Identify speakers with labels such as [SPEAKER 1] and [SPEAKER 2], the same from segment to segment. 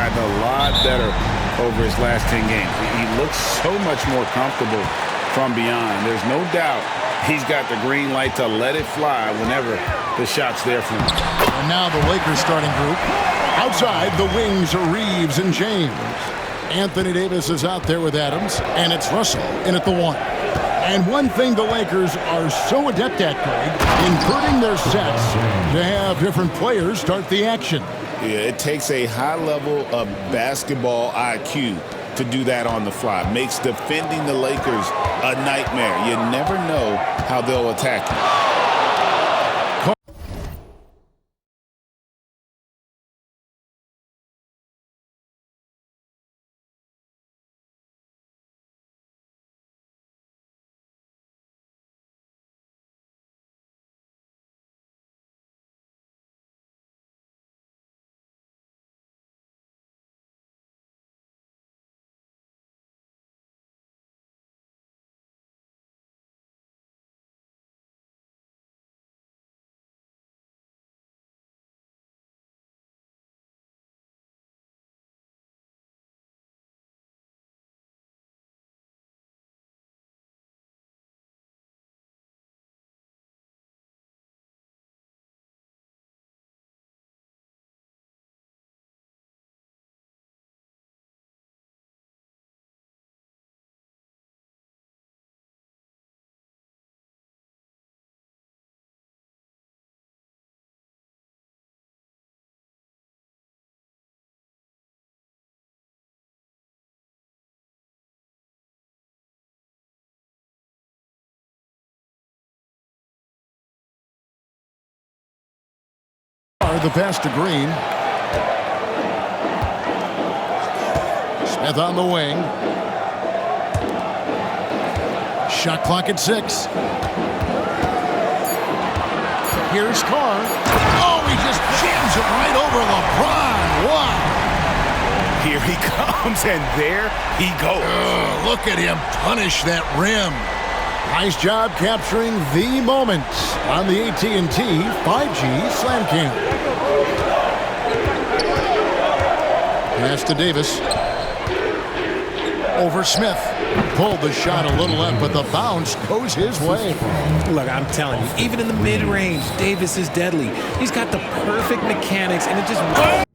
[SPEAKER 1] gotten a lot better over his last 10 games. He looks so much more comfortable from beyond. There's no doubt he's got the green light to let it fly whenever the shot's there for him.
[SPEAKER 2] And now the Lakers starting group. Outside, the wings are Reeves and James. Anthony Davis is out there with Adams, and it's Russell in at the 1. And one thing the Lakers are so adept at, Greg, inverting their sets to have different players start the action.
[SPEAKER 1] Yeah, it takes a high level of basketball IQ to do that on the fly. Makes defending the Lakers a nightmare. You never know how they'll attack you.
[SPEAKER 2] The pass to Green. Smith on the wing. Shot clock at 6. Here's Carr. Oh, he just jams it right over LeBron. Wow.
[SPEAKER 1] Here he comes, and there he goes.
[SPEAKER 2] Look at him punish that rim. Nice job capturing the moment on the AT&T 5G Slam Cam. Pass to Davis. Over Smith. Pulled the shot a little left, but the bounce goes his way.
[SPEAKER 3] Look, I'm telling you, even in the mid-range, Davis is deadly. He's got the perfect mechanics, and it just...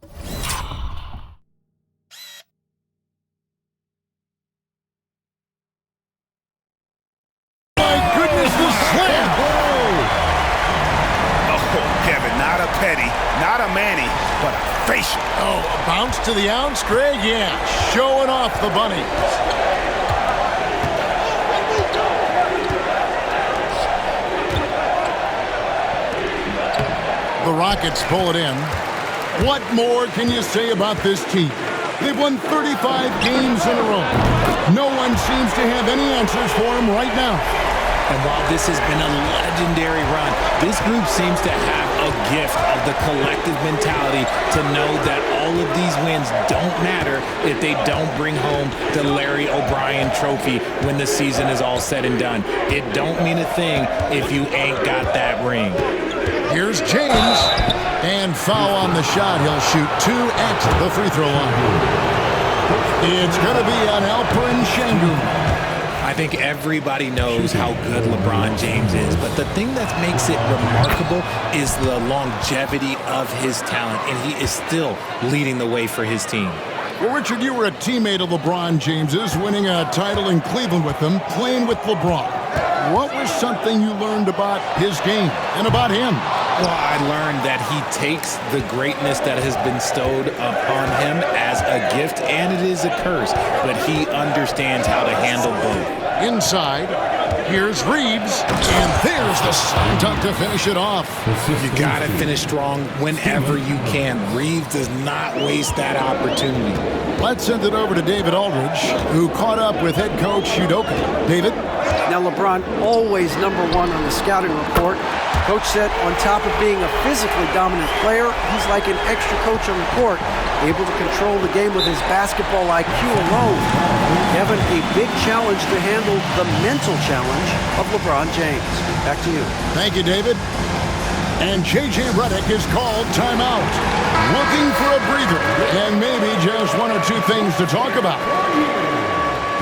[SPEAKER 2] Bounce to the ounce, Greg. Yeah, showing off the bunnies. The Rockets pull it in. What more can you say about this team? They've won 35 games in a row. No one seems to have any answers for them right now.
[SPEAKER 3] And while this has been a legendary run, this group seems to have a gift of the collective mentality to know that all of these wins don't matter if they don't bring home the Larry O'Brien trophy when the season is all said and done. It don't mean a thing if you ain't got that ring.
[SPEAKER 2] Here's James. And foul on the shot. He'll shoot 2 at the free throw line. It's going to be on Alperen Sengun.
[SPEAKER 3] I think everybody knows how good LeBron James is, but the thing that makes it remarkable is the longevity of his talent, and he is still leading the way for his team.
[SPEAKER 2] Well, Richard, you were a teammate of LeBron James's, winning a title in Cleveland with him, playing with LeBron. What was something you learned about his game and about him?
[SPEAKER 3] Well, I learned that he takes the greatness that has been bestowed upon him as a gift, and it is a curse, but he understands how to handle both.
[SPEAKER 2] Inside, here's Reeves, and there's the slam dunk to finish it off.
[SPEAKER 3] You got to finish strong whenever you can. Reeves does not waste that opportunity.
[SPEAKER 2] Let's send it over to David Aldridge, who caught up with head coach Udoka. David?
[SPEAKER 4] Now, LeBron always #1 on the scouting report. Coach said on top of being a physically dominant player, he's like an extra coach on the court, able to control the game with his basketball IQ alone. Kevin, a big challenge to handle the mental challenge of LeBron James. Back to you.
[SPEAKER 2] Thank you, David. And J.J. Redick is called timeout. Looking for a breather and maybe just one or two things to talk about.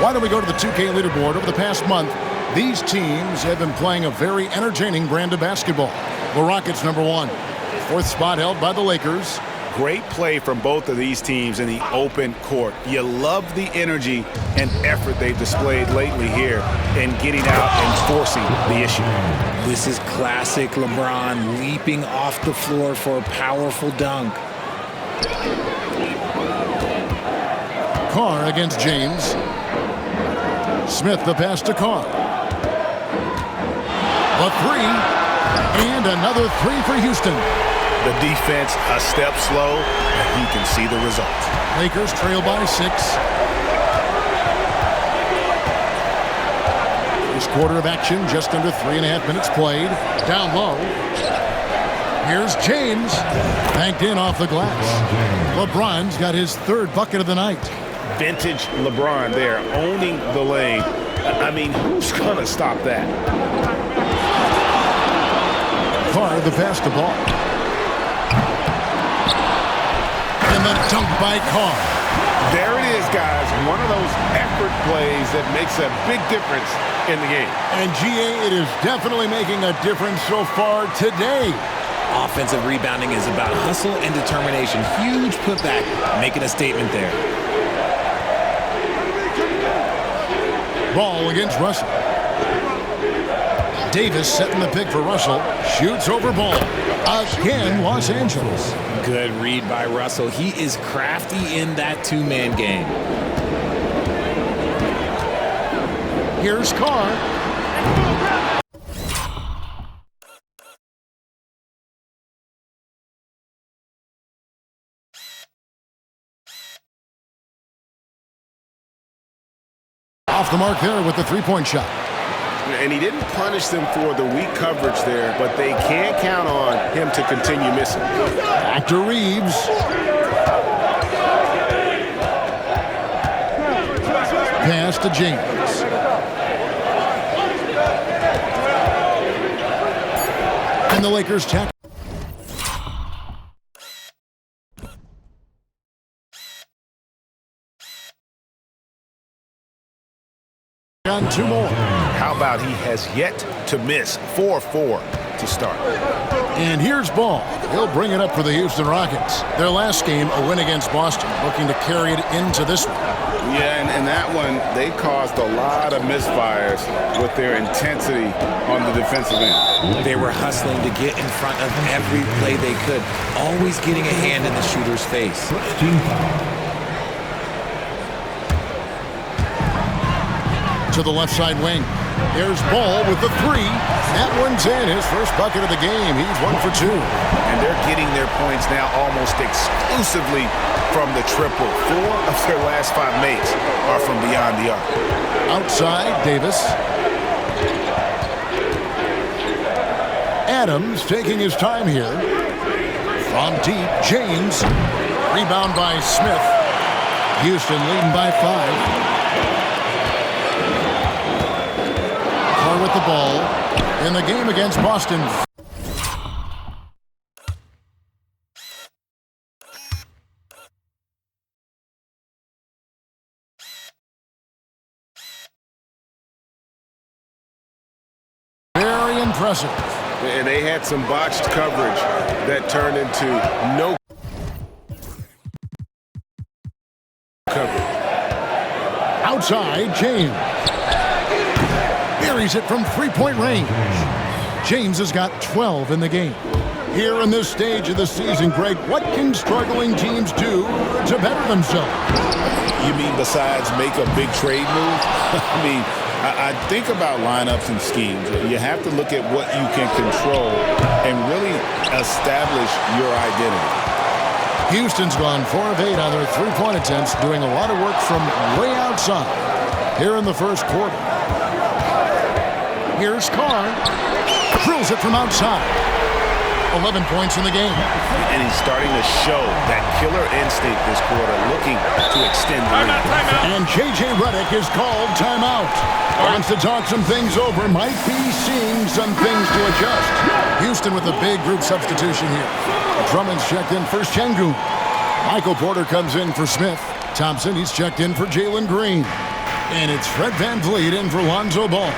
[SPEAKER 2] Why don't we go to the 2K leaderboard? Over the past month, these teams have been playing a very entertaining brand of basketball. The Rockets number 1. 4th spot held by the Lakers.
[SPEAKER 1] Great play from both of these teams in the open court. You love the energy and effort they've displayed lately here in getting out and forcing the issue.
[SPEAKER 3] This is classic LeBron leaping off the floor for a powerful dunk.
[SPEAKER 2] Carr against James. Smith the pass to Carr. A 3. And another 3 for Houston.
[SPEAKER 1] The defense a step slow, and you can see the result.
[SPEAKER 2] Lakers trail by 6. First quarter of action, just under 3.5 minutes played. Down low. Here's James. Banked in off the glass. LeBron's got his 3rd bucket of the night.
[SPEAKER 1] Vintage LeBron there, owning the lane. I mean, who's going to stop that?
[SPEAKER 2] Carr the pass to Ball. And the dunk by Carr.
[SPEAKER 1] There it is, guys. One of those effort plays that makes a big difference in the game.
[SPEAKER 2] And GA, it is definitely making a difference so far today.
[SPEAKER 3] Offensive rebounding is about hustle and determination. Huge putback, making a statement there.
[SPEAKER 2] Ball against Russell. Davis setting the pick for Russell. Shoots over Ball. Again, Los Angeles.
[SPEAKER 3] Good read by Russell. He is crafty in that two-man game.
[SPEAKER 2] Here's Carr. Off the mark there with the three-point shot.
[SPEAKER 1] And he didn't punish them for the weak coverage there, but they can't count on him to continue missing.
[SPEAKER 2] Back to Reeves. Pass to James. And the Lakers tackle. On 2 more.
[SPEAKER 1] How about he has yet to miss 4-4 to start.
[SPEAKER 2] And here's Ball. He'll bring it up for the Houston Rockets. Their last game, a win against Boston, looking to carry it into this one.
[SPEAKER 1] Yeah, and that one, they caused a lot of misfires with their intensity on the defensive end.
[SPEAKER 3] They were hustling to get in front of every play they could, always getting a hand in the shooter's face.
[SPEAKER 2] To the left side wing. There's Ball with the 3. That one's in. His first bucket of the game. He's 1 for 2.
[SPEAKER 1] And they're getting their points now almost exclusively from the triple. 4 of their last 5 makes are from beyond the arc.
[SPEAKER 2] Outside, Davis. Adams taking his time here. From deep, James. Rebound by Smith. Houston leading by 5. With the ball in the game against Boston. Very impressive.
[SPEAKER 1] And they had some botched coverage that turned into no coverage.
[SPEAKER 2] Outside, James. Buries it from three-point range. James has got 12 in the game. Here in this stage of the season, Greg, what can struggling teams do to better themselves?
[SPEAKER 1] You mean besides make a big trade move? I mean, I think about lineups and schemes. You have to look at what you can control and really establish your identity.
[SPEAKER 2] Houston's gone 4 of 8 on their three-point attempts, doing a lot of work from way outside here in the first quarter. Here's Carr. Drills it from outside. 11 points in the game.
[SPEAKER 1] And he's starting to show that killer instinct this quarter, looking
[SPEAKER 3] to extend the lead.
[SPEAKER 2] And J.J. Redick is called timeout. Wants to talk some things over. Might be seeing some things to adjust. Houston with a big group substitution here. Drummond's checked in for Şengün. Michael Porter comes in for Smith. Thompson, he's checked in for Jalen Green. And it's Fred VanVleet in for Lonzo Ball.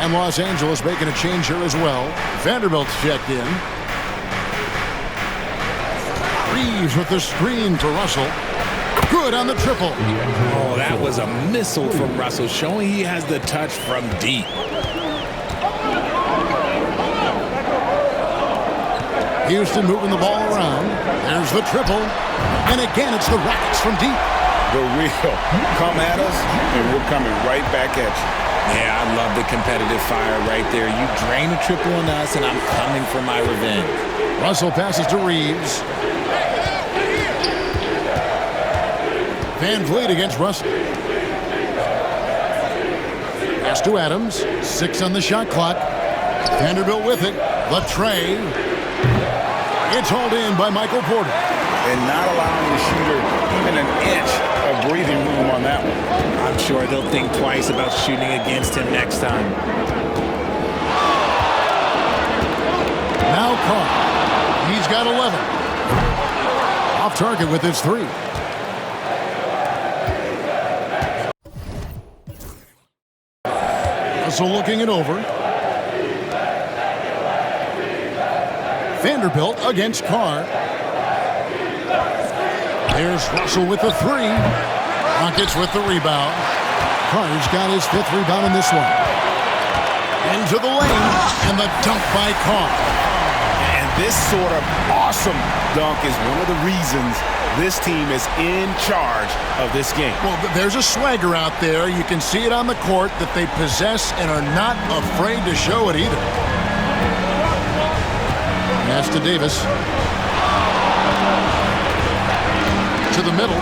[SPEAKER 2] And Los Angeles making a change here as well. Vanderbilt's checked in. Reeves with the screen for Russell. Good on the triple.
[SPEAKER 3] Oh, that was a missile from Russell, showing he has the touch from deep.
[SPEAKER 2] Houston moving the ball around. There's the triple. And again, it's the Rockets from deep.
[SPEAKER 1] The real come at us, and we're coming right back at you.
[SPEAKER 3] Yeah, I love the competitive fire right there. You drain a triple on us, and I'm coming for my revenge.
[SPEAKER 2] Russell passes to Reeves. VanVleet against Russell. Pass to Adams. 6 on the shot clock. Vanderbilt with it. The tray. It's hauled in by Michael Porter.
[SPEAKER 1] And not allowing the shooter even an inch of breathing room on that one.
[SPEAKER 3] I'm sure they'll think twice about shooting against him next time.
[SPEAKER 2] Now Carr. He's got 11. Off target with his 3. Russell looking it over. Vanderbilt against Carr. There's Russell with the 3. Rockets with the rebound. Carr's got his 5th rebound in this one. Into the lane, and the dunk by Carr.
[SPEAKER 1] And this sort of awesome dunk is one of the reasons this team is in charge of this game.
[SPEAKER 2] Well, there's a swagger out there. You can see it on the court that they possess and are not afraid to show it either. Pass to Davis. To the middle.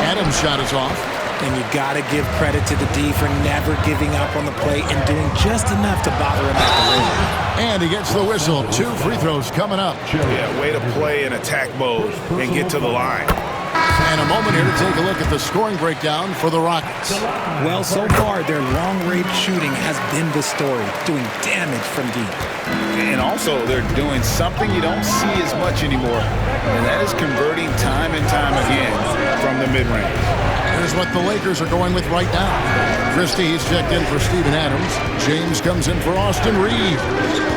[SPEAKER 2] Adams' shot is off.
[SPEAKER 3] And you got to give credit to the D for never giving up on the play and doing just enough to bother him at the rim.
[SPEAKER 2] And he gets the whistle. 2 free throws coming up.
[SPEAKER 1] Yeah, way to play in attack mode and get to the line.
[SPEAKER 2] And a moment here to take a look at the scoring breakdown for the Rockets.
[SPEAKER 3] Well, so far, their long-range shooting has been the story, doing damage from deep.
[SPEAKER 1] And also, they're doing something you don't see as much anymore, and that is converting time and time again from the mid-range.
[SPEAKER 2] Here's what the Lakers are going with right now. Christie's checked in for Steven Adams. James comes in for Austin Reeves.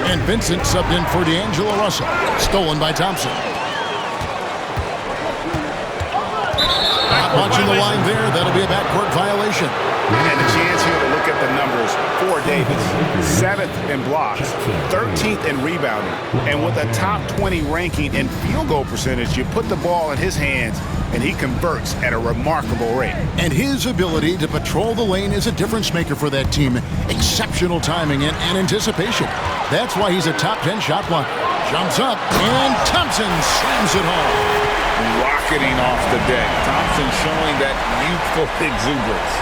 [SPEAKER 2] And Vincent subbed in for D'Angelo Russell. Stolen by Thompson. Not watching the line there. That'll be a backcourt violation.
[SPEAKER 1] And a chance here to look at the numbers for Davis. 7th in blocks, 13th in rebounding. And with a top 20 ranking in field goal percentage, you put the ball in his hands, and he converts at a remarkable rate.
[SPEAKER 2] And his ability to patrol the lane is a difference maker for that team. Exceptional timing and anticipation. That's why he's a top 10 shot blocker. Jumps up, and Thompson slams it home.
[SPEAKER 1] Rocketing off the deck. Thompson showing that youthful exuberance.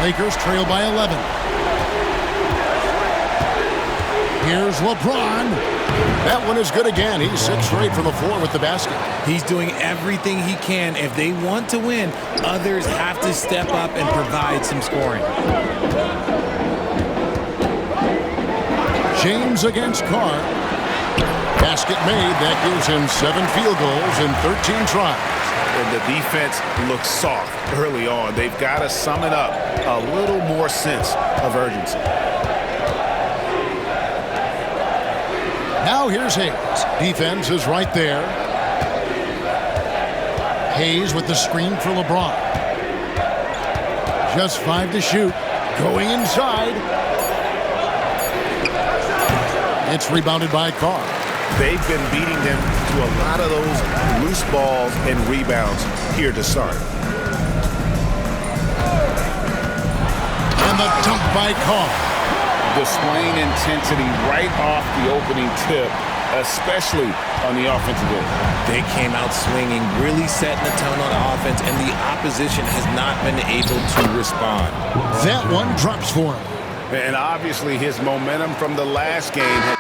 [SPEAKER 2] Lakers trail by 11. Here's LeBron. That one is good again. He's 6 straight from the floor with the basket.
[SPEAKER 3] He's doing everything he can. If they want to win, others have to step up and provide some scoring.
[SPEAKER 2] James against Carr. Basket made. That gives him 7 field goals in 13 tries.
[SPEAKER 1] And the defense looks soft early on. They've got to sum it up. A little more sense of urgency.
[SPEAKER 2] Now here's Hayes. Defense is right there. Hayes with the screen for LeBron. Just 5 to shoot. Going inside. It's rebounded by Carr.
[SPEAKER 1] They've been beating them to a lot of those loose balls and rebounds here to start.
[SPEAKER 2] And the dunk by Carr.
[SPEAKER 1] Displaying intensity right off the opening tip, especially on the offensive end.
[SPEAKER 3] They came out swinging, really setting the tone on offense, and the opposition has not been able to respond.
[SPEAKER 2] That one drops for him.
[SPEAKER 1] And obviously his momentum from the last game has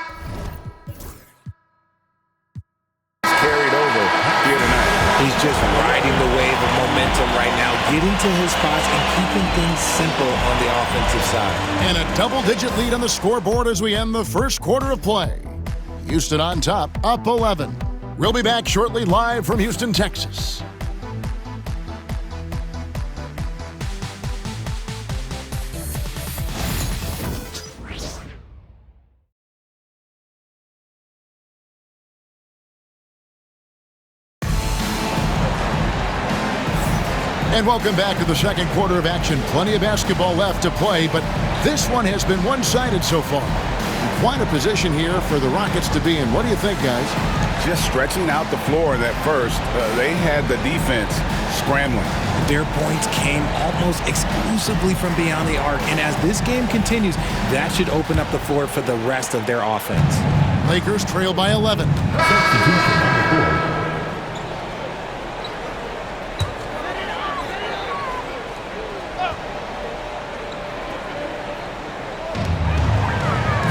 [SPEAKER 1] carried over here tonight.
[SPEAKER 3] He's just riding the wave of momentum right now, getting to his spots and keeping things simple on the offensive side.
[SPEAKER 2] And a double-digit lead on the scoreboard as we end the first quarter of play. Houston on top, up 11. We'll be back shortly live from Houston, Texas. And welcome back to the second quarter of action. Plenty of basketball left to play, but this one has been one-sided so far. Quite a position here for the Rockets to be in. What do you think, guys?
[SPEAKER 1] Just stretching out the floor that first. They had the defense scrambling.
[SPEAKER 3] Their points came almost exclusively from beyond the arc, and as this game continues, that should open up the floor for the rest of their offense.
[SPEAKER 2] Lakers trail by 11.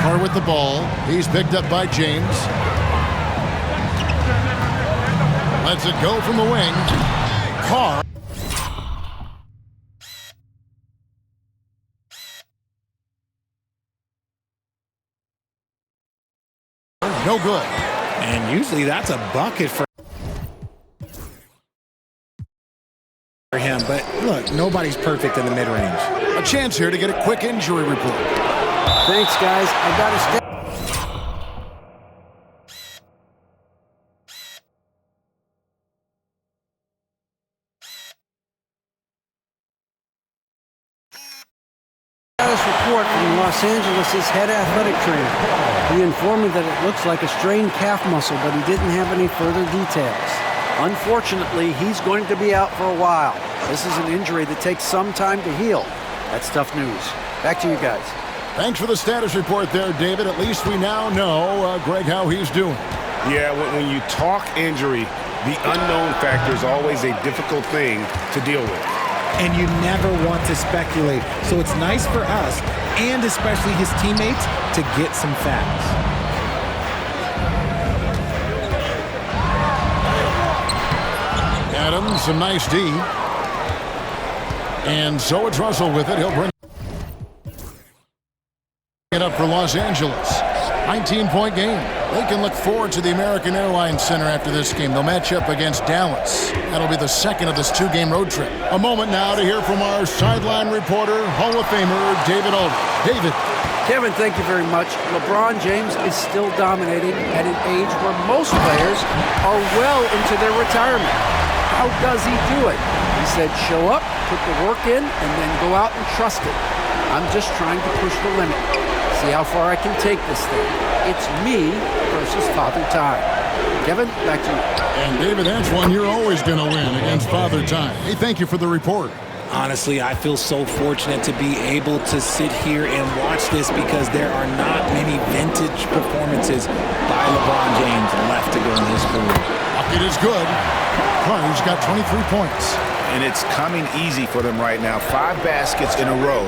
[SPEAKER 2] Carr with the ball. He's picked up by James. Lets it go from the wing. Carr. No good.
[SPEAKER 3] And usually that's a bucket for him. But look, nobody's perfect in the mid-range.
[SPEAKER 2] A chance here to get a quick injury report.
[SPEAKER 4] Thanks, guys. I got to stay. Status report from Los Angeles' head athletic trainer. He informed me that it looks like a strained calf muscle, but he didn't have any further details. Unfortunately, he's going to be out for a while. This is an injury that takes some time to heal. That's tough news. Back to you guys.
[SPEAKER 2] Thanks for the status report there, David. At least we now know, Greg, how he's doing.
[SPEAKER 1] Yeah, when you talk injury, the unknown factor is always a difficult thing to deal with.
[SPEAKER 3] And you never want to speculate. So it's nice for us, and especially his teammates, to get some facts.
[SPEAKER 2] Adams, some nice D. And so it's Russell with it. He'll bring it up for Los Angeles. 19-point game. They can look forward to the American Airlines Center after this game. They'll match up against Dallas. That'll be the second of this two-game road trip. A moment now to hear from our sideline reporter, Hall of Famer David Aldridge. David.
[SPEAKER 4] Kevin, thank you very much. LeBron James is still dominating at an age where most players are well into their retirement. How does he do it? He said, show up, put the work in, and then go out and trust it. I'm just trying to push the limit. See how far I can take this thing. It's me versus Father Time. Kevin, back to you.
[SPEAKER 2] And David, that's one you're always going to win against Father Time. Hey, thank you for the report.
[SPEAKER 3] Honestly, I feel so fortunate to be able to sit here and watch this because there are not many vintage performances by LeBron James left to go in his career.
[SPEAKER 2] Bucket is good. Carr's got 23 points.
[SPEAKER 1] And it's coming easy for them right now. 5 baskets in a row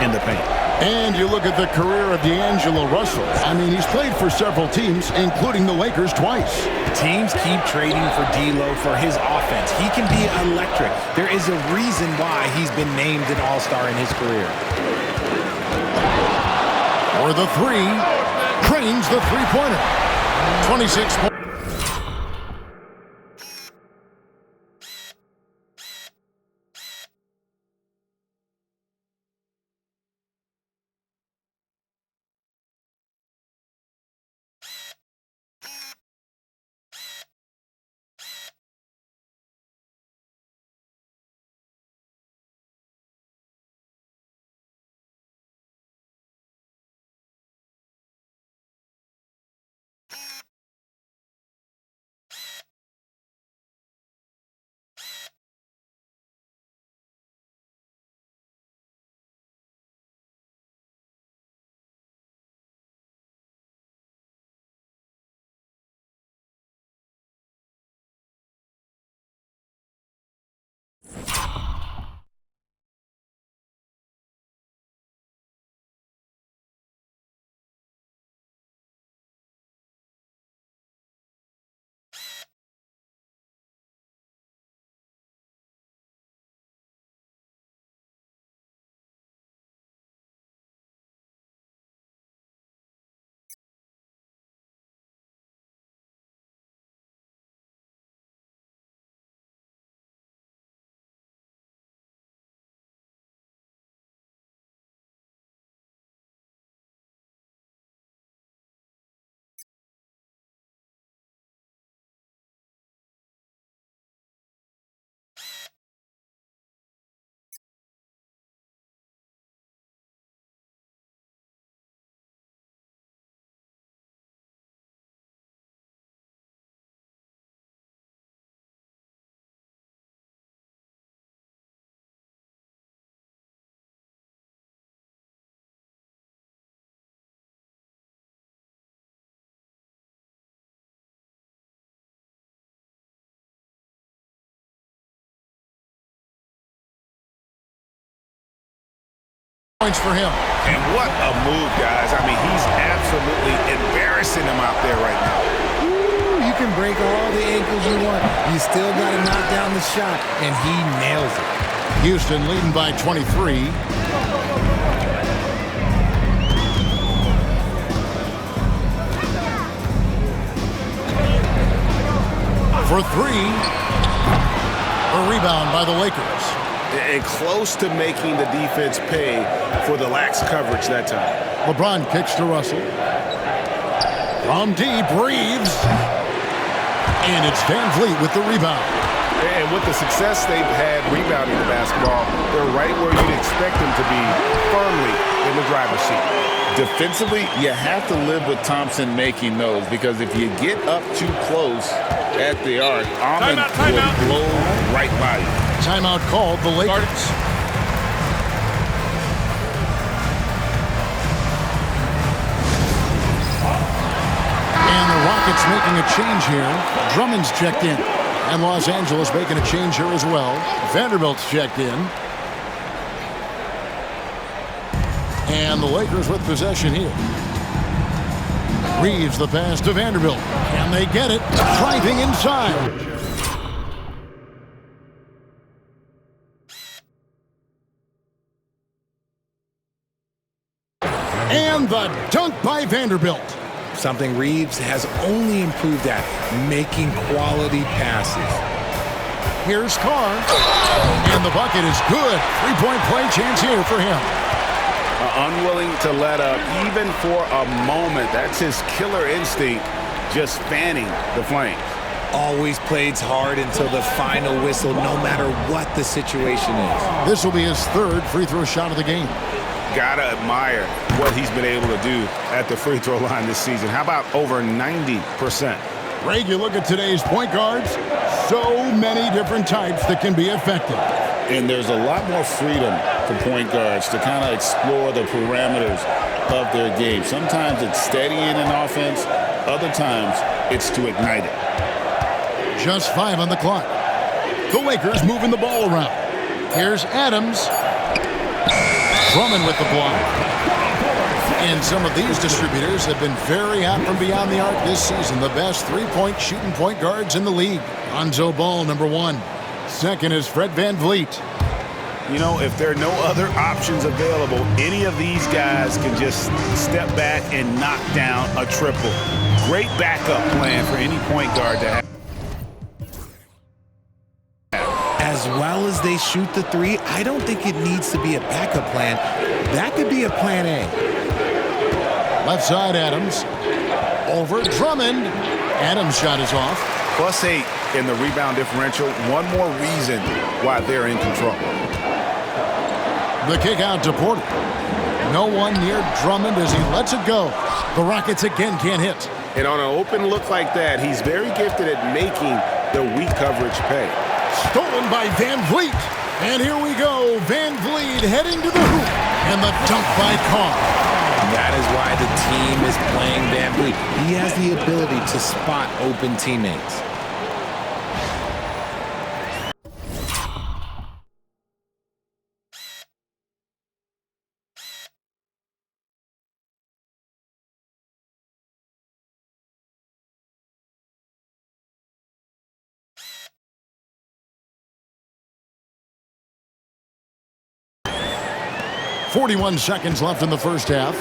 [SPEAKER 1] in the paint.
[SPEAKER 2] And you look at the career of D'Angelo Russell. I mean, he's played for several teams, including the Lakers twice.
[SPEAKER 3] Teams keep trading for D'Lo for his offense. He can be electric. There is a reason why he's been named an all-star in his career.
[SPEAKER 2] For the three, cranes the three-pointer. 26 points. points for him.
[SPEAKER 1] And what a move, guys. I mean, he's absolutely embarrassing him out there right now.
[SPEAKER 3] You can break all the ankles you want. You still got to knock down the shot, and he nails it.
[SPEAKER 2] Houston leading by 23. For three. A rebound by the Lakers.
[SPEAKER 1] And close to making the defense pay for the lax coverage that time.
[SPEAKER 2] LeBron kicks to Russell. From deep, Reeves. And it's Van Vliet with the rebound.
[SPEAKER 1] And with the success they've had rebounding the basketball, they're right where you'd expect them to be, firmly in the driver's seat. Defensively, you have to live with Thompson making those, because if you get up too close at the arc, Ahmed will blow right by you.
[SPEAKER 2] Timeout called the Lakers. And the Rockets making a change here. Drummond's checked in. And Los Angeles making a change here as well. Vanderbilt's checked in. And the Lakers with possession here. Reeves the pass to Vanderbilt. And they get it. Driving inside. And the dunk by Vanderbilt.
[SPEAKER 3] Something Reeves has only improved at, making quality passes.
[SPEAKER 2] Here's Carr. And the bucket is good. Three-point play chance here for him.
[SPEAKER 1] Unwilling to let up even for a moment. That's his killer instinct, just fanning the flames.
[SPEAKER 3] Always plays hard until the final whistle, no matter what the situation is.
[SPEAKER 2] This will be his third free throw shot of the game.
[SPEAKER 1] Gotta admire what he's been able to do at the free throw line this season. How about over 90%?
[SPEAKER 2] Greg, you look at today's point guards, so many different types that can be effective.
[SPEAKER 1] And there's a lot more freedom for point guards to kind of explore the parameters of their game. Sometimes it's steadying an offense. Other times it's to ignite it.
[SPEAKER 2] Just 5 on the clock. The Lakers moving the ball around. Here's Adams. Drummond with the block. And some of these distributors have been very hot from beyond the arc this season. The best three-point shooting point guards in the league. Lonzo Ball, number 1. Second is Fred VanVleet.
[SPEAKER 1] You know, if there are no other options available, any of these guys can just step back and knock down a triple. Great backup plan for any point guard to have.
[SPEAKER 3] As well as they shoot the three, I don't think it needs to be a backup plan. That could be a plan A.
[SPEAKER 2] Left side, Adams. Over Drummond. Adams' shot is off.
[SPEAKER 1] +8 in the rebound differential. One more reason why they're in control.
[SPEAKER 2] The kick out to Porter. No one near Drummond as he lets it go. The Rockets again can't hit.
[SPEAKER 1] And on an open look like that, he's very gifted at making the weak coverage pay.
[SPEAKER 2] Stolen by VanVleet. And here we go. VanVleet heading to the hoop. And the dunk by Carr.
[SPEAKER 3] That is why the team is playing VanVleet. He has the ability to spot open teammates.
[SPEAKER 2] .41 seconds left in the first half.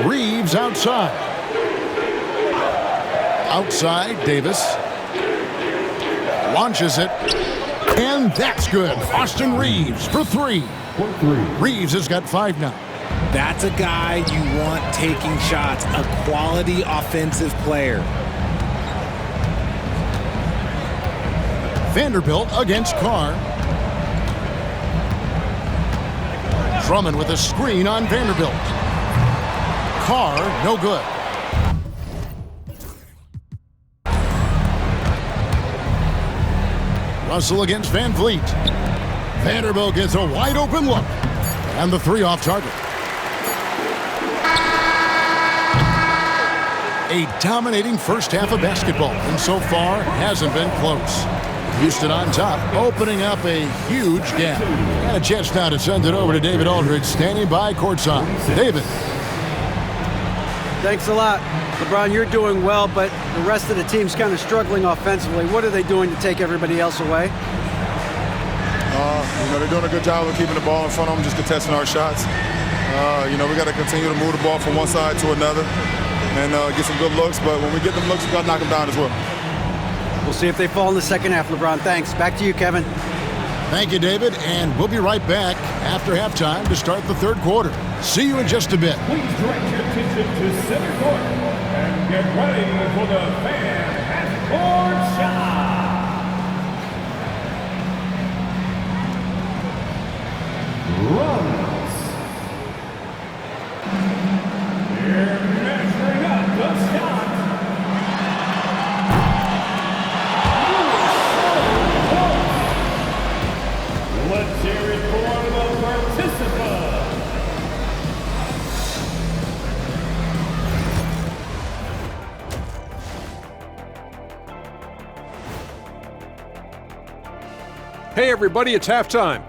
[SPEAKER 2] Reeves outside. Outside, Davis. Launches it. And that's good. Austin Reeves for 3. Reeves has got 5 now.
[SPEAKER 3] That's a guy you want taking shots, a quality offensive player.
[SPEAKER 2] Vanderbilt against Carr. Drummond with a screen on Vanderbilt. Carr, no good. Russell against VanVleet. Vanderbilt gets a wide open look. And the 3 off target. A dominating first half of basketball, and so far hasn't been close. Houston on top, opening up a huge gap. And a chance now to send it over to David Aldridge, standing by courtside. David.
[SPEAKER 4] Thanks a lot. LeBron, you're doing well, but the rest of the team's kind of struggling offensively. What are they doing to take everybody else away?
[SPEAKER 5] They're doing a good job of keeping the ball in front of them, just contesting our shots. We got to continue to move the ball from one side to another and get some good looks. But when we get them looks, we got to knock them down as well.
[SPEAKER 4] We'll see if they fall in the second half, LeBron. Thanks. Back to you, Kevin.
[SPEAKER 2] Thank you, David. And we'll be right back after halftime to start the third quarter. See you in just a bit.
[SPEAKER 6] Please direct your attention to center court and get ready for the fan half-court shot. Runs. They're measuring up the shot. Let's hear it for the participant.
[SPEAKER 7] Hey everybody, it's halftime.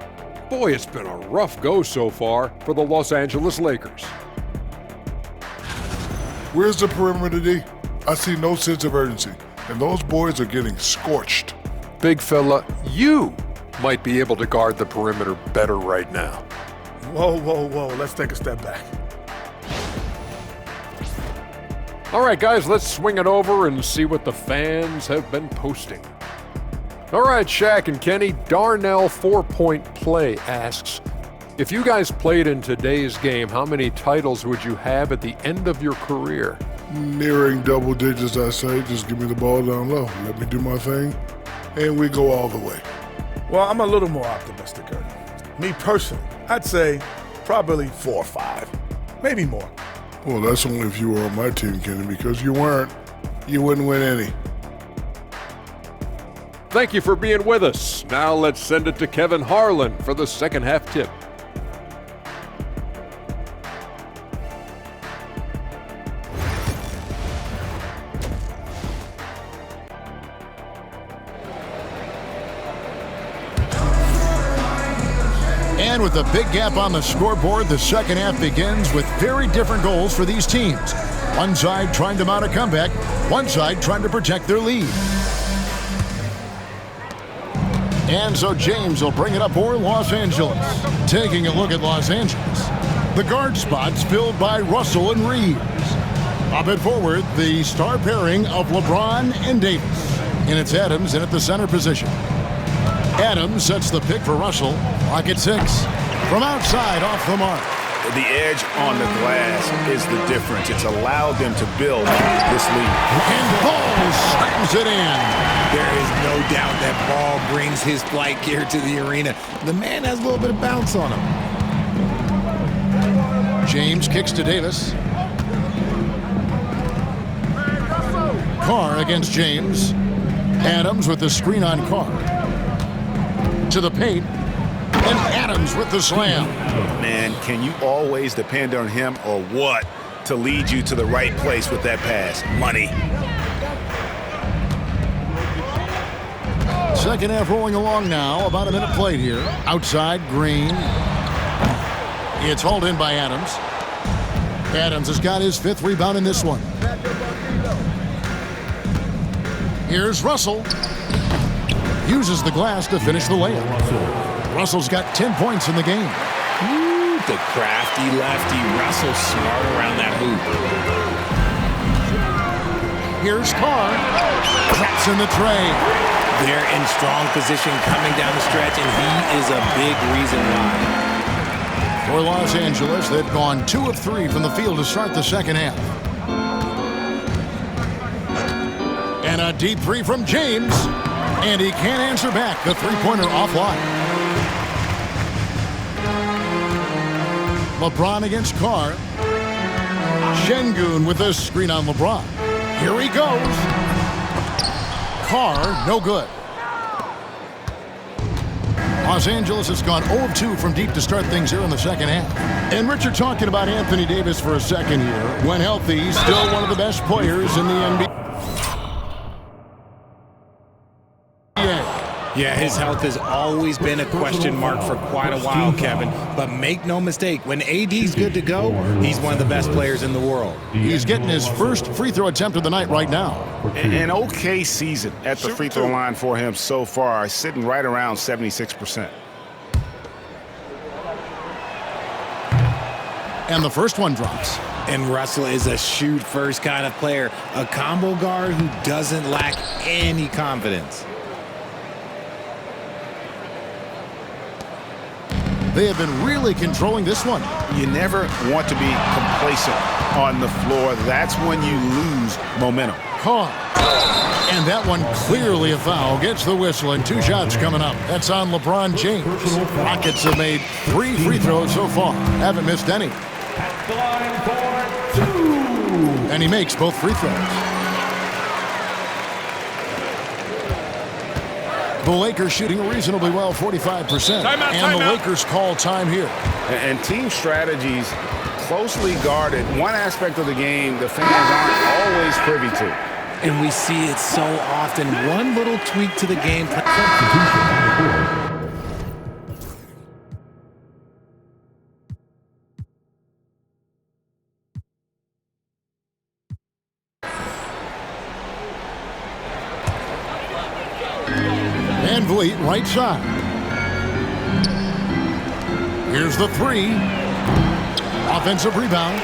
[SPEAKER 7] Boy, it's been a rough go so far for the Los Angeles Lakers.
[SPEAKER 8] Where's the perimeter, D? I see no sense of urgency, and those boys are getting scorched.
[SPEAKER 7] Big fella, you might be able to guard the perimeter better right now.
[SPEAKER 8] Whoa. Let's take a step back.
[SPEAKER 7] All right, guys, let's swing it over and see what the fans have been posting. All right, Shaq and Kenny, Darnell 4-Point Play asks, if you guys played in today's game, how many titles would you have at the end of your career?
[SPEAKER 8] Nearing double digits, I say. Just give me the ball down low. Let me do my thing, and we go all the way.
[SPEAKER 9] Well, I'm a little more optimistic, Ernie. Me personally, I'd say probably 4 or 5, maybe more.
[SPEAKER 8] Well, that's only if you were on my team, Kenny, because you weren't. You wouldn't win any.
[SPEAKER 7] Thank you for being with us. Now let's send it to Kevin Harlan for the second half tip.
[SPEAKER 2] And with a big gap on the scoreboard, the second half begins with very different goals for these teams. One side trying to mount a comeback, one side trying to protect their lead. And so James will bring it up for Los Angeles. Taking a look at Los Angeles. The guard spots filled by Russell and Reeves. Up and forward, the star pairing of LeBron and Davis. And it's Adams in at the center position. Adams sets the pick for Russell. Clock at 6. From outside, off the mark.
[SPEAKER 1] The edge on the glass is the difference. It's allowed them to build this lead.
[SPEAKER 2] And Ball slams it in.
[SPEAKER 3] There is no doubt that Ball brings his flight gear to the arena. The man has a little bit of bounce on him.
[SPEAKER 2] James kicks to Davis. Carr against James. Adams with the screen on Carr. To the paint. And Adams with the slam.
[SPEAKER 1] Man, can you always depend on him or what to lead you to the right place with that pass? Money.
[SPEAKER 2] Second half rolling along now. About a minute played here. Outside, Green. It's hauled in by Adams. Adams has got his 5th rebound in this one. Here's Russell. Uses the glass to finish the layup. Russell's got 10 points in the game.
[SPEAKER 3] Ooh, the crafty lefty. Russell smart around that hoop.
[SPEAKER 2] Here's Carr. Cracks in the tray.
[SPEAKER 3] They're in strong position coming down the stretch, and he is a big reason why.
[SPEAKER 2] For Los Angeles, they've gone 2 of 3 from the field to start the second half. And a deep 3 from James. And he can't answer back. The three-pointer offline. LeBron against Carr. Şengün with a screen on LeBron. Here he goes. Carr, no good. Los Angeles has gone 0 of 2 from deep to start things here in the second half. And Richard, talking about Anthony Davis for a second here. When healthy, still one of the best players in the NBA.
[SPEAKER 3] Yeah, his health has always been a question mark for quite a while, Kevin. But make no mistake, when AD's good to go, he's one of the best players in the world.
[SPEAKER 2] He's getting his first free throw attempt of the night right now.
[SPEAKER 1] An okay season at the free throw line for him so far, sitting right around 76%.
[SPEAKER 2] And the first one drops.
[SPEAKER 3] And Russell is a shoot-first kind of player, a combo guard who doesn't lack any confidence.
[SPEAKER 2] They have been really controlling this one.
[SPEAKER 1] You never want to be complacent on the floor. That's when you lose momentum.
[SPEAKER 2] Carr. And that one clearly a foul. Gets the whistle and 2 shots coming up. That's on LeBron James. Rockets have made 3 free throws so far. Haven't missed any.
[SPEAKER 6] At the line for 2.
[SPEAKER 2] And he makes both free throws. The Lakers shooting reasonably well, 45%. And the Lakers call time here.
[SPEAKER 1] And team strategies closely guarded. One aspect of the game the fans aren't always privy to.
[SPEAKER 3] And we see it so often. One little tweak to the game.
[SPEAKER 2] Van Vliet, right side. Here's the 3. Offensive rebound.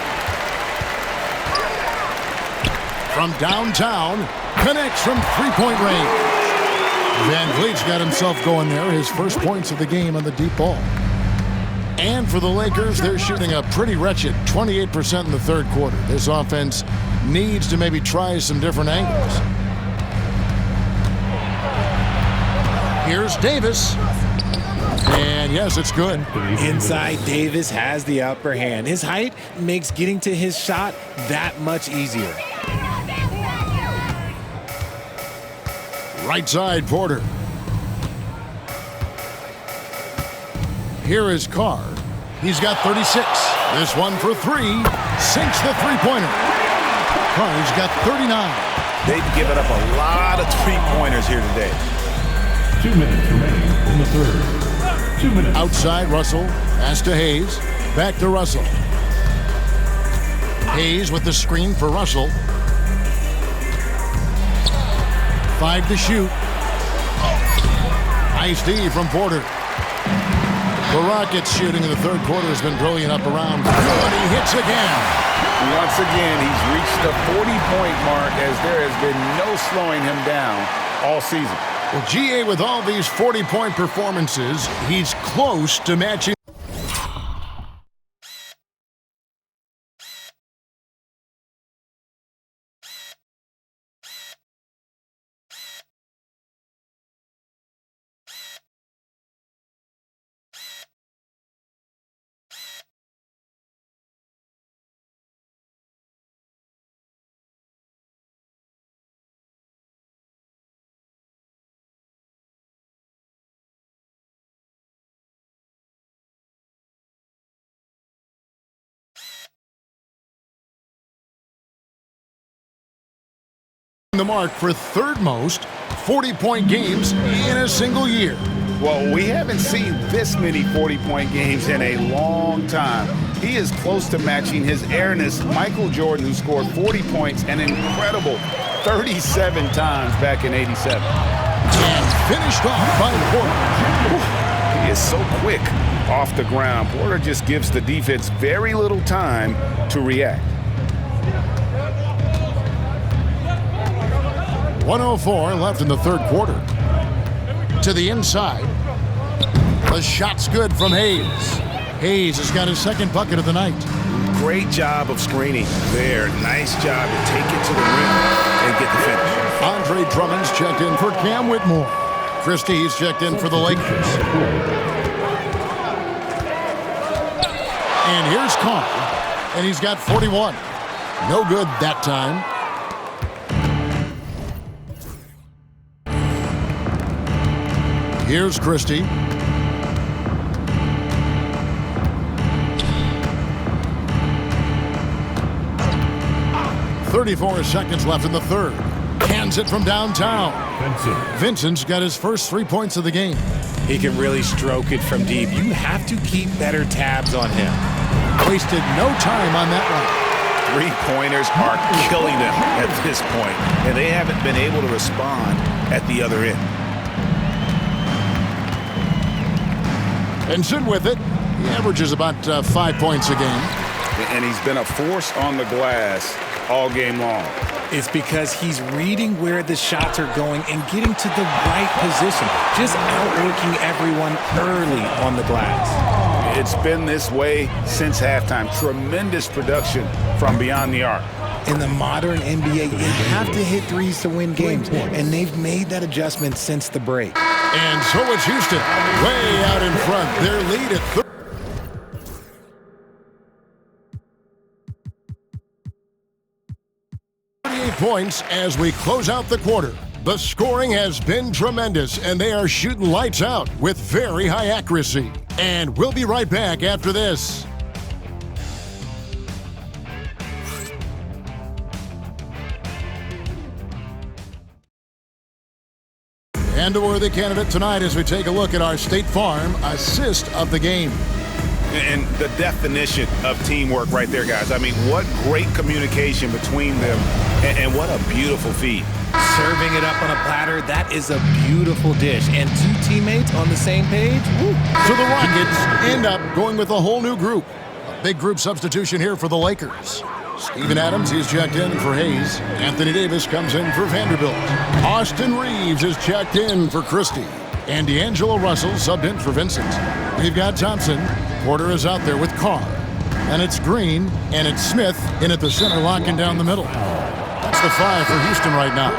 [SPEAKER 2] From downtown, connects from three-point range. Van Vliet's got himself going there. His first points of the game on the deep ball. And for the Lakers, they're shooting a pretty wretched 28% in the third quarter. This offense needs to maybe try some different angles. Here's Davis. And yes, it's good.
[SPEAKER 3] Inside, Davis has the upper hand. His height makes getting to his shot that much easier.
[SPEAKER 2] Right side, Porter. Here is Carr. He's got 36. This one for 3. Sinks the three-pointer. Carr's got 39.
[SPEAKER 1] They've given up a lot of three-pointers here today.
[SPEAKER 6] 2 minutes remaining in the third. 2 minutes.
[SPEAKER 2] Outside, Russell. Pass to Hayes. Back to Russell. Hayes with the screen for Russell. 5 to shoot. Nice D from Porter. The Rockets shooting in the third quarter has been brilliant up around. Good, he hits again.
[SPEAKER 1] Once again, he's reached the 40-point mark as there has been no slowing him down all season.
[SPEAKER 2] Well, GA, with all these 40-point performances, he's close to matching. The mark for third most 40-point games in a single year.
[SPEAKER 1] Well, we haven't seen this many 40-point games in a long time. He is close to matching his airness, Michael Jordan, who scored 40 points an incredible 37 times back in '87.
[SPEAKER 2] And finished off by Porter.
[SPEAKER 1] He is so quick off the ground. Porter just gives the defense very little time to react.
[SPEAKER 2] 1:04 left in the third quarter. To the inside. The shot's good from Hayes. Hayes has got his second bucket of the night.
[SPEAKER 1] Great job of screening there. Nice job to take it to the rim and get the finish.
[SPEAKER 2] Andre Drummond's checked in for Cam Whitmore. Christie's checked in for the Lakers. And here's Carr. And he's got 41. No good that time. Here's Christie. .34 seconds left in the third. Cans it from downtown. Vincent's got his first 3 points of the game.
[SPEAKER 3] He can really stroke it from deep. You have to keep better tabs on him.
[SPEAKER 2] Wasted no time on that one.
[SPEAKER 1] Three-pointers are killing them at this point, and they haven't been able to respond at the other end.
[SPEAKER 2] Vincent with it. He averages about 5 points a game.
[SPEAKER 1] And he's been a force on the glass all game long.
[SPEAKER 3] It's because he's reading where the shots are going and getting to the right position, just outworking everyone early on the glass.
[SPEAKER 1] It's been this way since halftime. Tremendous production from beyond the arc.
[SPEAKER 3] In the modern NBA, you have to hit threes to win games, and they've made that adjustment since the break.
[SPEAKER 2] And so it's Houston, way out in front. Their lead at 38 points as we close out the quarter. The scoring has been tremendous, and they are shooting lights out with very high accuracy. And we'll be right back after this. And a worthy candidate tonight as we take a look at our State Farm assist of the game.
[SPEAKER 1] And the definition of teamwork right there, guys. I mean, what great communication between them, and what a beautiful feed.
[SPEAKER 3] Serving it up on a platter, that is a beautiful dish. And two teammates on the same page. Woo.
[SPEAKER 2] So the Rockets end up going with a whole new group. A big group substitution here for the Lakers. Steven Adams, he's checked in for Hayes. Anthony Davis comes in for Vanderbilt. Austin Reeves is checked in for Christie. And D'Angelo Russell subbed in for Vincent. We've got Thompson. Porter is out there with Carr. And it's Green, and it's Smith in at the center, locking down the middle. That's the 5 for Houston right now.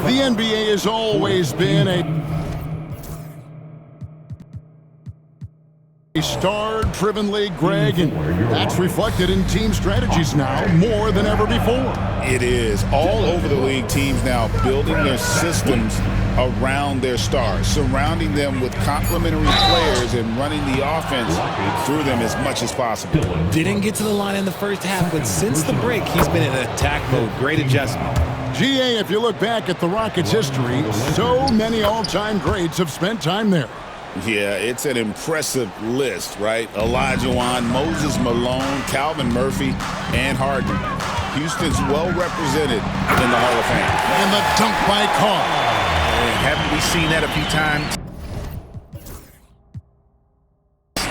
[SPEAKER 2] The NBA has always been a star-driven league, Greg, and that's reflected in team strategies now more than ever before.
[SPEAKER 1] It is. All over the league, teams now building their systems around their stars, surrounding them with complementary players and running the offense through them as much as possible.
[SPEAKER 3] Didn't get to the line in the first half, but since the break, he's been in attack mode. Great adjustment.
[SPEAKER 2] GA, if you look back at the Rockets' history, so many all-time greats have spent time there.
[SPEAKER 1] Yeah, it's an impressive list, right? Elijah Wan, Moses Malone, Calvin Murphy, and Harden. Houston's well represented in the Hall of Fame.
[SPEAKER 2] And the dunk by Carr.
[SPEAKER 1] Haven't we seen that a few times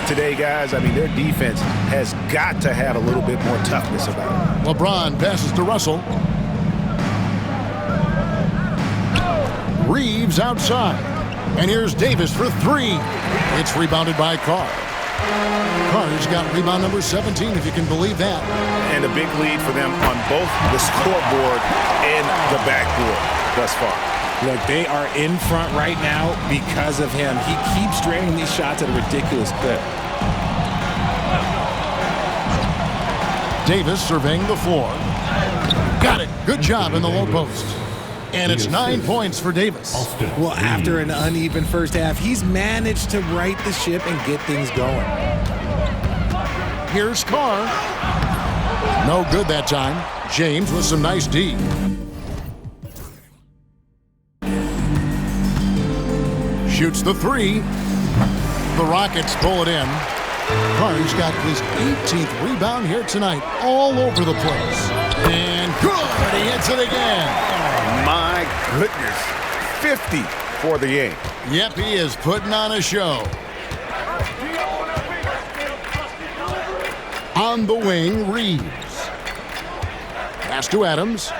[SPEAKER 1] today, guys? I mean, their defense has got to have a little bit more toughness about it.
[SPEAKER 2] LeBron passes to Russell. Reeves outside. And here's Davis for 3. It's rebounded by Carr. Carr's got rebound number 17, if you can believe that.
[SPEAKER 1] And a big lead for them on both the scoreboard and the backboard thus far.
[SPEAKER 3] Look, they are in front right now because of him. He keeps draining these shots at a ridiculous clip.
[SPEAKER 2] Davis surveying the floor. Got it. Good job in the low post. And it's 9 points for Davis.
[SPEAKER 3] Well, after an uneven first half, he's managed to right the ship and get things going.
[SPEAKER 2] Here's Carr. No good that time. James with some nice D. Shoots the 3. The Rockets pull it in. Carr's got his 18th rebound here tonight, all over the place. And good! He hits it again.
[SPEAKER 1] My goodness. 50 for the game.
[SPEAKER 2] Yep, he is putting on a show. On the wing, Reeves. Pass to Adams.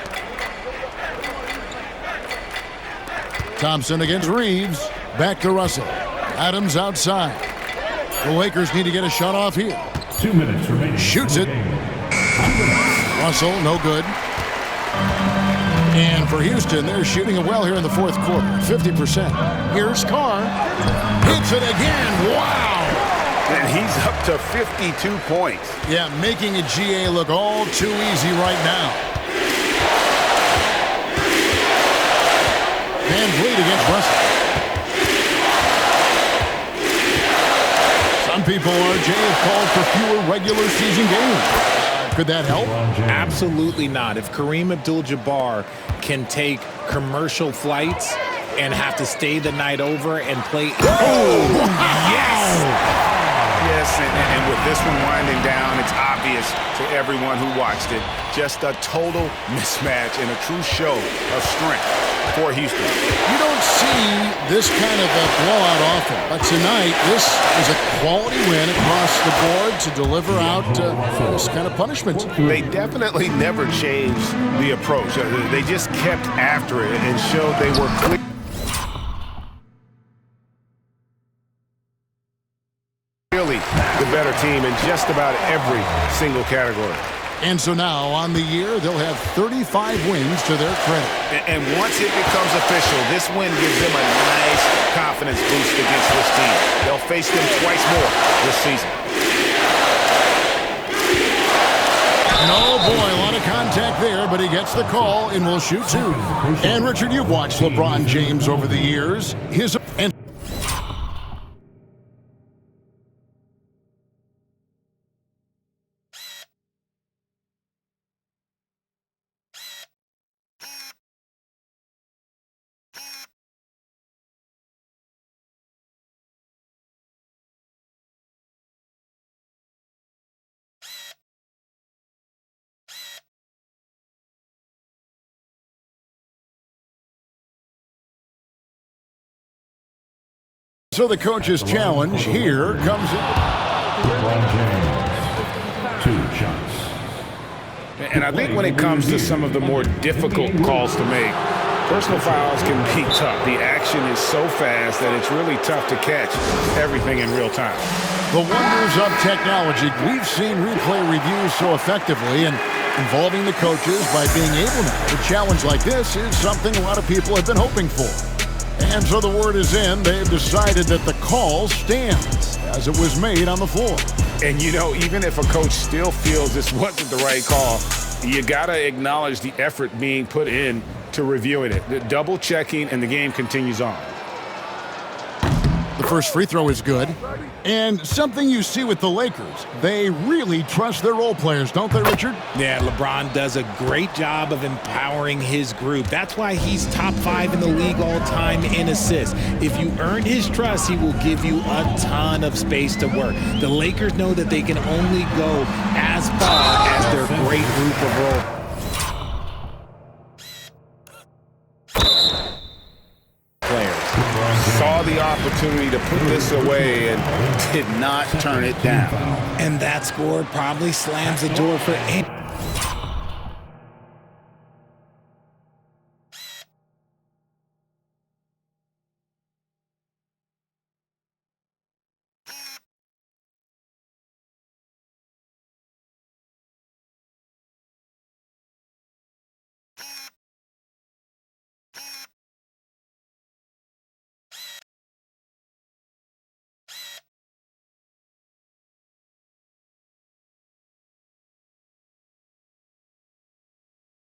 [SPEAKER 2] Thompson against Reeves. Back to Russell. Adams outside. The Lakers need to get a shot off here.
[SPEAKER 6] 2 minutes remaining.
[SPEAKER 2] Shoots it. Russell, no good. And for Houston, they're shooting it well here in the fourth quarter, 50%. Here's Carr. Hits it again. Wow!
[SPEAKER 1] And he's up to 52 points.
[SPEAKER 2] Yeah, making a GA look all too easy right now. Van Vliet against Russell. Some people, RJ, have called for fewer regular season games. Could that help?
[SPEAKER 3] Absolutely not. If Kareem Abdul-Jabbar can take commercial flights and have to stay the night over and play. Oh, yes!
[SPEAKER 1] Yes, and with this one winding down, it's obvious to everyone who watched it. Just a total mismatch and a true show of strength for Houston.
[SPEAKER 2] You don't see this kind of a blowout often, but tonight this is a quality win across the board to deliver out this kind of punishment.
[SPEAKER 1] They definitely never changed the approach. They just kept after it and showed they were clear. Really the better team in just about every single category.
[SPEAKER 2] And so now, on the year, they'll have 35 wins to their credit.
[SPEAKER 1] And once it becomes official, this win gives them a nice confidence boost against this team. They'll face them twice more this season.
[SPEAKER 2] Oh, boy, a lot of contact there, but he gets the call and will shoot two. And, Richard, you've watched LeBron James over the years. So the coach's challenge here comes in.
[SPEAKER 6] LeBron James, 2 shots.
[SPEAKER 1] And I think when it comes to some of the more difficult calls to make, personal fouls can be tough. The action is so fast that it's really tough to catch everything in real time.
[SPEAKER 2] The wonders of technology. We've seen replay reviews so effectively, and involving the coaches by being able now to challenge like this is something a lot of people have been hoping for. And so the word is in. They've decided that the call stands as it was made on the floor.
[SPEAKER 1] And, you know, even if a coach still feels this wasn't the right call, you got to acknowledge the effort being put in to reviewing it. The double checking, and the game continues on.
[SPEAKER 2] The first free throw is good. And something you see with the Lakers, they really trust their role players, don't they, Richard?
[SPEAKER 3] Yeah, LeBron does a great job of empowering his group. That's why he's top 5 in the league all time in assists. If you earn his trust, he will give you a ton of space to work. The Lakers know that they can only go as far as their great group of role.
[SPEAKER 1] Saw the opportunity to put this away and did not turn it down.
[SPEAKER 3] And that score probably slams the door for any.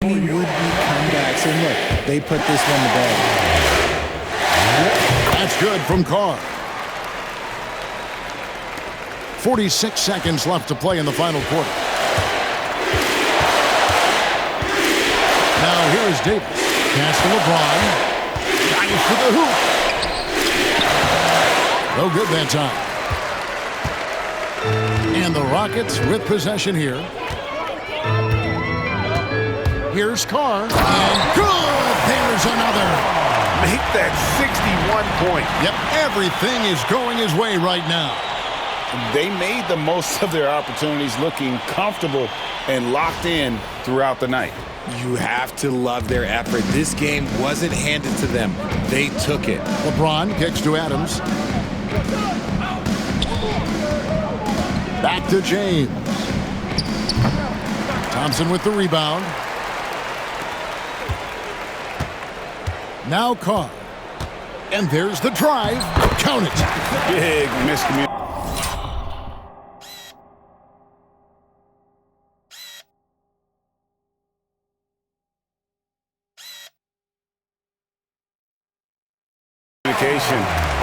[SPEAKER 3] Would be comebacks, and look, they put this one to bed.
[SPEAKER 2] That's good from Carr. 46 seconds left to play in the final quarter. Now here is Davis. Pass to LeBron. Dives for the hoop. No good that time. And the Rockets with possession here. Here's Carr, and good! There's another.
[SPEAKER 1] Make that 61 point.
[SPEAKER 2] Yep, everything is going his way right now.
[SPEAKER 1] They made the most of their opportunities, looking comfortable and locked in throughout the night.
[SPEAKER 3] You have to love their effort. This game wasn't handed to them. They took it.
[SPEAKER 2] LeBron kicks to Adams. Back to James. Thompson with the rebound. Now Carr. And there's the drive. Count it.
[SPEAKER 1] Big miscommunication.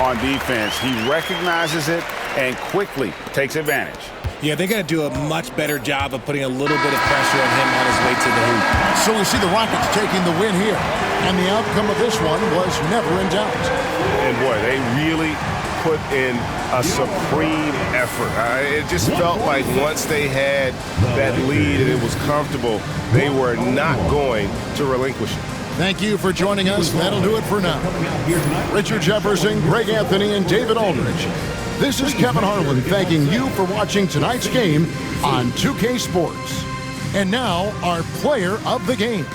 [SPEAKER 1] On defense. He recognizes it and quickly takes advantage.
[SPEAKER 3] Yeah, they're going to do a much better job of putting a little bit of pressure on him on his way to the hoop.
[SPEAKER 2] So we see the Rockets taking the win here. And the outcome of this one was never in doubt.
[SPEAKER 10] And boy, they really put in a supreme effort. It just felt like once they had that lead and it was comfortable, they were not going to relinquish it.
[SPEAKER 2] Thank you for joining us. That'll do it for now. Richard Jefferson, Greg Anthony, and David Aldridge. This is Kevin Harlan thanking you for watching tonight's game on 2K Sports. And now, our player of the game.